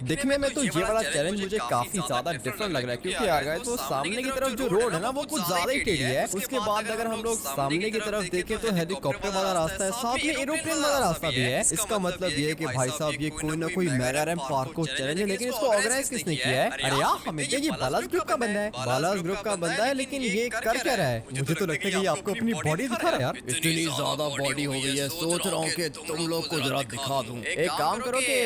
दिखने में तो ये वाला चैलेंज मुझे काफी ज्यादा डिफरेंट लग रहा है, क्योंकि यार गाइस तो सामने की तरफ जो रोड है ना वो कुछ ज्यादा ही टेढ़ी है। उसके बाद अगर हम लोग सामने की तरफ देखें तो हेलीकॉप्टर वाला रास्ता है, साथ में एरोप्लेन वाला रास्ता भी है। इसका मतलब ये है कि भाई साहब ये कोई ना कोई मेगा रैंप पार्कोर चैलेंज है, लेकिन इसको ऑर्गेनाइज किसने किया है? अरे यार हमेशा ये बालाज ग्रुप का बंदा है, बालाज ग्रुप का बंदा है, लेकिन ये कर क्या रहा है? मुझे तो लगता है कि ये आपको अपनी बॉडी दिखा रहा है यार। इतनी ज्यादा बॉडी हो गई है, सोच रहा हूँ कि तुम लोग को जरा दिखा दूं। एक काम करो कि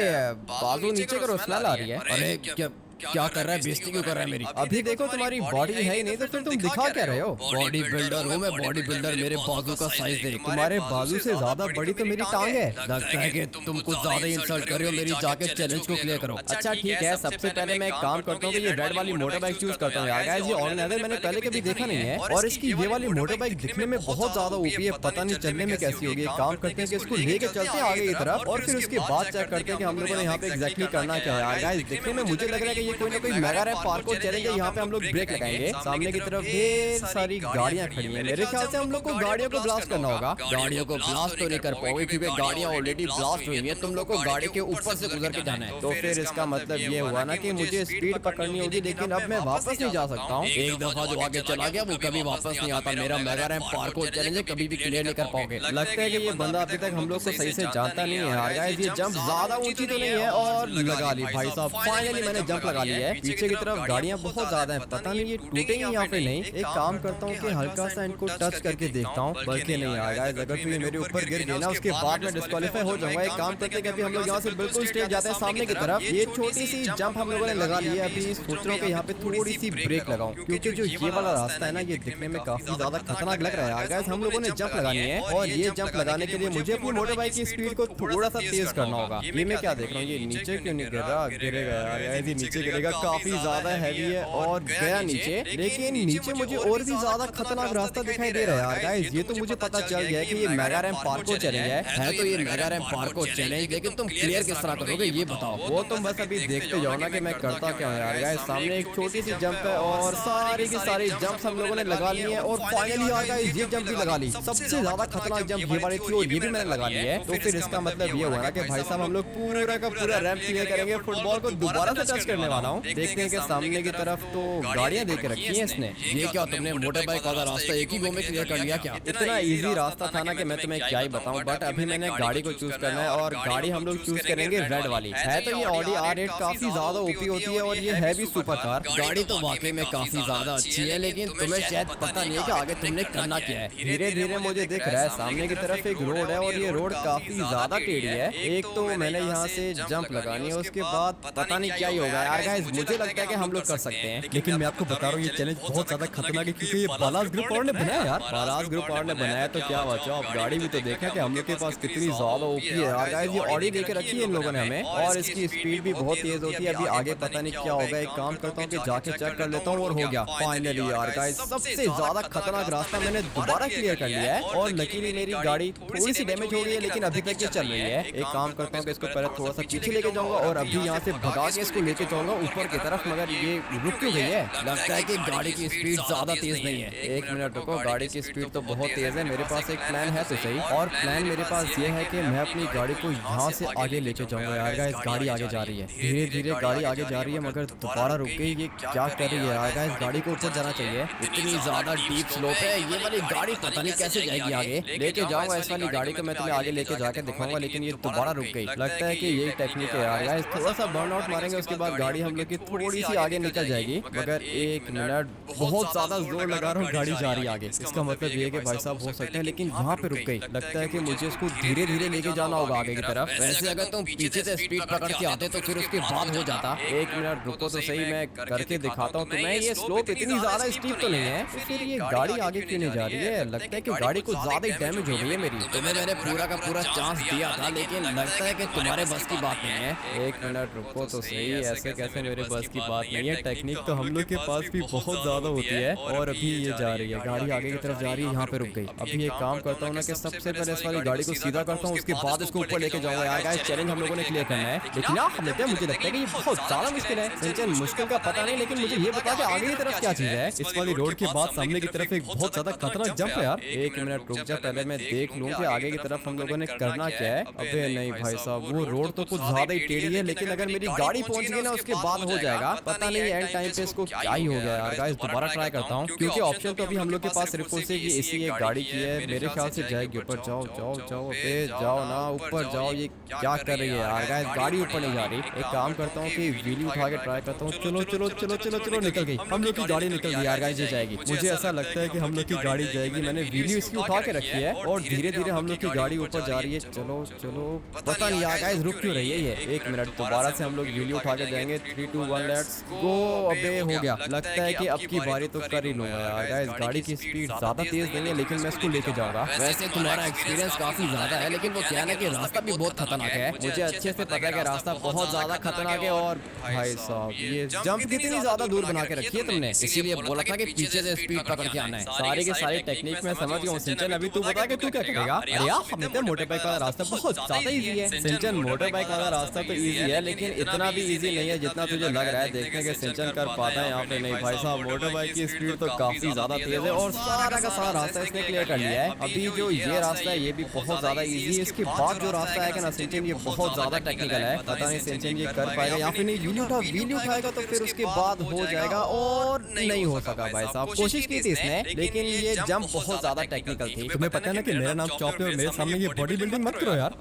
बाजू नीचे करो, स्मेल आ रही है। अरे क्या कर रहा है? बेइज्जती क्यों कर रहा है मेरी? अभी देखो तुम्हारी बॉडी है ही नहीं तो फिर तुम दिखा क्या रहे हो? बॉडी बिल्डर हूँ मैं, बॉडी बिल्डर। मेरे बाजू का साइज देख। तुम्हारे बाजू से ज्यादा बड़ी तो मेरी टांग है। लगता है कि तुम कुछ ज्यादा इंसल्ट कर रहे हो मेरी। जाके चैलेंज को क्लियर करो। अच्छा ठीक है, सबसे पहले मैं एक काम करता हूँ कि ये रेड वाली मोटर बाइक चूज करता हूँ यार। गाइस ये ऑर्गेनाइजर मैंने पहले कभी देखा नहीं है, और इसकी ये वाली मोटर बाइक दिखने में बहुत ज्यादा ओपी है। पता नहीं चलने में कैसी होगी। एक काम करते हैं कि इसको लेके चलते हैं आगे की तरफ, और फिर उसके बाद चेक करते हैं कि हम लोगों ने यहाँ पे एग्जैक्टली करना क्या है। गाइस दिखने में मुझे लग रहा है कि ये कोई ना कोई मेगा पार्कोर चैलेंज है। यहाँ पे हम लोग ब्रेक लगाएंगे। सामने की तरफ ढेर सारी गाड़ियाँ खड़ी हैं। मेरे ख्याल से हम लोग को गाड़ियों को ब्लास्ट करना होगा। गाड़ियों को ब्लास्ट तो नहीं कर पाओगे क्योंकि गाड़ियाँ ऑलरेडी ब्लास्ट हुई हैं। तुम लोग को गाड़ी के ऊपर से गुजर के जाना है। तो फिर इसका मतलब ये हुआ ना कि मुझे स्पीड पकड़नी होगी, लेकिन अब मैं वापस नहीं जा सकता हूँ। एक दफा जो आगे चला गया वो कभी वापस नहीं आता। मेरा मेगा रैंप पार्कोर चैलेंज है, कभी भी क्लियर नहीं कर पाओगे। लगता है कि ये बंदा अभी तक हम लोग को सही से जानता नहीं है यार। गाइस ये जंप ज्यादा ऊंची तो नहीं है, और लगा ली भाई साहब। फाइनली मैंने जंप लगा ली है। पीछे की तरफ गाड़ियाँ बहुत ज्यादा है, पता नहीं ये टूटेंगे यहाँ पे नहीं। एक काम करता हूँ कि हल्का सा इनको टच करके देखता हूँ, बल्कि नहीं आएगा। अगर तो ये मेरे ऊपर गिर गया ना उसके बाद मैं डिस्क्वालीफाई हो जाऊंगा। एक काम करते हैं कि हम लोग यहाँ से बिल्कुल स्ट्रेट जाते हैं सामने की तरफ। ये छोटी सी जंप हम लोगों ने लगा ली है। अभी सोच रहा हूँ कि यहाँ पे थोड़ी सी ब्रेक लगाऊं, क्योंकि जो ये वाला रास्ता है ना ये दिखने में काफी ज्यादा खतरनाक लग रहा है। गाइस हम लोगों ने जंप लगानी है, और ये जंप लगाने के लिए मुझे अपनी मोटर बाइक की स्पीड को थोड़ा सा तेज करना होगा। ये मैं क्या देख रहा हूँ, ये नीचे क्यों नहीं गिर रहा? गिरेगा यार, ये नीचे गिरेगा। काफी ज्यादा हैवी है और गया नीचे, लेकिन नीचे मुझे और भी ज्यादा खतरनाक रास्ता दिखाई दे रहा है यार। गाइस ये तो मुझे पता चल गया कि ये मेगा रैंप पार्कोर चैलेंज है। तो ये मेगा रैंप पार्कोर चैलेंज, लेकिन तुम क्लियर किस तरह करोगे ये बताओ। वो तुम बस अभी देखते जाओ ना कि मैं करता क्या हूँ यार। गाइस सामने एक छोटी सी जंप है, और सारी की सारी जंप्स हम लोगों ने लगा ली है, और फाइनली यार गाइस ये जंप भी लगा ली। सबसे ज्यादा खतरनाक जंप ये वाली थी, और ये भी मैंने लगा ली है। तो फिर इसका मतलब ये हुआ ना कि भाई साहब हम लोग पूरा का पूरा रैंप क्लियर करेंगे। फुटबॉल को दोबारा से टच करने वाला हूँ। देखते हैं कि सामने की तरफ तो गाड़ियाँ देके रखी है इसने। ये क्या तुमने मोटर बाइक वाला रास्ता एक ही गो में क्लियर कर लिया क्या? इतना इजी रास्ता था ना कि मैं तुम्हें क्या ही बताऊं। बट अभी मैंने गाड़ी को चूज करना है, और गाड़ी हम लोग चूज करेंगे रेड वाली। है तो ये ऑडी R8 काफी ज्यादा ओपी होती है, और ये है भी सुपर कार। गाड़ी तो वाकई में काफी ज्यादा अच्छी है, लेकिन तुम्हें शायद पता नहीं है कि आगे तुमने करना क्या है। धीरे धीरे मुझे दिख रहा है सामने की तरफ एक रोड है, और ये रोड काफी ज्यादा टेढ़ी है। एक तो मैंने यहाँ से जंप लगानी है, उसके बाद पता नहीं क्या ही होगा यार। गाइस मुझे लगता है कि हम लोग कर सकते हैं, लेकिन मैं आपको बता रहा हूँ ये चैलेंज बहुत ज्यादा खतरनाक है, क्योंकि ये बालाज ग्रुप और ने बनाया यार। बालाज ग्रुप और ने बनाया तो क्या बचा। अब गाड़ी भी तो देखा कि हम लोग के पास कितनी ज्यादा ओपी है यार। गाइस ये ऑडी लेके रखी है इन लोगों ने हमें, और इसकी स्पीड भी बहुत तेज होती है। अभी आगे पता नहीं क्या होगा। एक काम करता हूँ कि जाके चेक कर लेता हूँ, और हो गया फाइनली यार। गाइस सबसे ज्यादा खतरनाक रास्ता मैंने दोबारा क्लियर कर लिया है, और लकीली मेरी गाड़ी थोड़ी सी डैमेज हो गई है, लेकिन अभी तक ये चल रही है। एक काम करता हूँ कि इसको पहले थोड़ा सा पीछे लेके जाऊंगा, और अभी यहाँ से भगा के इसको लेके जाऊंगा ऊपर की तरफ। मगर ये रुक क्यों गई है? लगता है कि गाड़ी की स्पीड ज्यादा तेज नहीं है। एक मिनट रुको, गाड़ी की स्पीड तो बहुत तेज है। मेरे पास एक प्लान है तो सही, और प्लान मेरे पास ये है कि मैं अपनी गाड़ी को यहाँ से आगे लेके जाऊंगा यार। गाइस गाड़ी आगे जा रही है, धीरे धीरे गाड़ी आगे जा रही है, मगर दोबारा रुक गई। ये क्या कर रही है यार? गाइस गाड़ी को ऊपर जाना चाहिए। इतनी ज्यादा डीप स्लोप है, ये वाली गाड़ी पता नहीं कैसे जाएगी आगे। लेके जाऊंगा इस वाली गाड़ी को मैं तुम्हें आगे लेके जाके दिखाऊंगा, लेकिन ये दोबारा रुक गई। लगता है कि यही टेक्निक है यार। गाइस थोड़ा सा बर्न आउट मारेंगे, उसके बाद गाड़ी हम लोग की थोड़ी सी आगे निकल जाएगी। मगर एक मिनट, बहुत ज्यादा जोर लगा रहा हूँ, गाड़ी जा रही है आगे। इसका मतलब ये है कि भाई साहब हो सकता है, लेकिन यहाँ पे रुक गई। लगता है कि मुझे इसको धीरे धीरे लेके जाना होगा आगे की तरफ। वैसे अगर तुम पीछे से स्पीड पकड़ के आते तो फिर उसके बाद हो जाता। एक मिनट रुको तो सही, मैं करके दिखाता हूँ तुम्हें। ये स्लोप इतनी ज्यादा स्टीप तो नहीं है, तो फिर ये गाड़ी आगे क्यों नहीं जा रही है? लगता है कि गाड़ी कुछ ज्यादा ही डैमेज हो गई है मेरी। तुम्हें मैंने पूरा का पूरा चांस दिया था, लेकिन लगता है कि तुम्हारे बस की बात नहीं है। एक मिनट रुको तो सही, ऐसे कैसे से मेरे बस की बात नहीं है। टेक्निक तो हम लोग के पास भी बहुत ज्यादा होती है। और अभी ये जा रही है गाड़ी, आगे की तरफ जा रही है, यहाँ पे रुक गई। अभी एक काम करता हूँ ना कि सबसे पहले इस वाली गाड़ी को सीधा करता हूँ, उसके बाद इसको ऊपर लेके जाऊंगा। यार गाइस चैलेंज हम लोगों ने क्लियर करना है, लेकिन यार मुझे लगता है कि ये बहुत ज्यादा मुश्किल है। सिंचन मुश्किल का पता नहीं, लेकिन मुझे ये बता के आगे की तरफ क्या चीज है। इस वाली रोड के बाद सामने की तरफ एक बहुत ज्यादा खतरनाक जंप है यार। एक मिनट रुक जा, पहले मैं देख लूं कि आगे की तरफ हम लोगों ने करना क्या है। अबे नहीं भाई साहब, वो रोड तो कुछ ज्यादा ही टेढ़ी है, लेकिन अगर मेरी गाड़ी पहुंच गई ना उसके बाद हो जाएगा। पता नहीं एंड टाइम पे इसको क्या ही हो गया यार। गाइस दोबारा ट्राई करता हूँ, क्योंकि ऑप्शन तो अभी हम लोग के पास सिर्फ उसे कि इसी एक गाड़ी की है। मेरे ख्याल से जाएगी ऊपर। जाओ जाओ जाओ, अबे जाओ ना ऊपर जाओ। ये क्या कर रही है यार गाइस, गाड़ी ऊपर नहीं जा रही। एक काम करता हूँ कि व्हील उठा के ट्राई करता हूँ। चलो चलो चलो चलो चलो, निकल गई हम लोग की गाड़ी, निकल गई यार गाइस। ये जाएगी, मुझे ऐसा लगता है कि हम लोग की गाड़ी जाएगी। मैंने व्हील इसकी उठा के रखी है और धीरे धीरे हम लोग की गाड़ी ऊपर जा रही है। चलो चलो, पता नहीं यार गाइस रुक क्यों रही है ये। एक मिनट, दोबारा से हम लोग व्हील उठा के जाएंगे। 3 2 1 लेट्स गो। अबे हो गया, लगता है कि अब की बारी तो कर ही लूंगा यार गाइस। गाड़ी की स्पीड ज्यादा तेज नहीं है, लेकिन मैं इसको लेके जाऊंगा। वैसे तुम्हारा एक्सपीरियंस काफी ज्यादा है, लेकिन वो क्या है कि रास्ता भी बहुत खतरनाक है। मुझे अच्छे से पता है कि रास्ता बहुत ज्यादा खतरनाक है। और भाई साहब ये जंप कितनी ज्यादा दूर बना के रखी है तुमने, इसीलिए बोला था कि पीछे से स्पीड पकड़ के आना है। सारी की सारी टेक्निक में समझ गया हूँ। सिंचन अभी तू बता कि तू क्या करेगा। अरे यार हमें तो मोटर बाइक वाला रास्ता बहुत ज्यादा इजी है। सिंचन मोटर बाइक वाला रास्ता तो इजी है, लेकिन इतना भी इजी नहीं है जितना तुझे लग रहा है। देखने के सिंचन कर पाता है यहाँ पे नहीं। भाई साहब मोटर बाइक की स्पीड तो काफी ज्यादा तेज है और सारा का सारा रास्ता इसने क्लियर कर लिया है। अभी जो ये रास्ता है ये भी बहुत ज्यादा इजी है। इसके बाद जो रास्ता है ना सिंचन, ये बहुत ज्यादा टेक्निकल है। पता नहीं सिंचन ये कर पाएगा या फिर नहीं। व्हील उठाएगा तो फिर उसके बाद हो जाएगा, और नहीं हो सका भाई साहब। कोशिश की थी इसने, लेकिन ये जंप बहुत ज्यादा टेक्निकल थी। तुम्हें पता है ना कि मेरा नाम चॉप है और मेरे सामने ये बॉडी बिल्डिंग मत करो यार।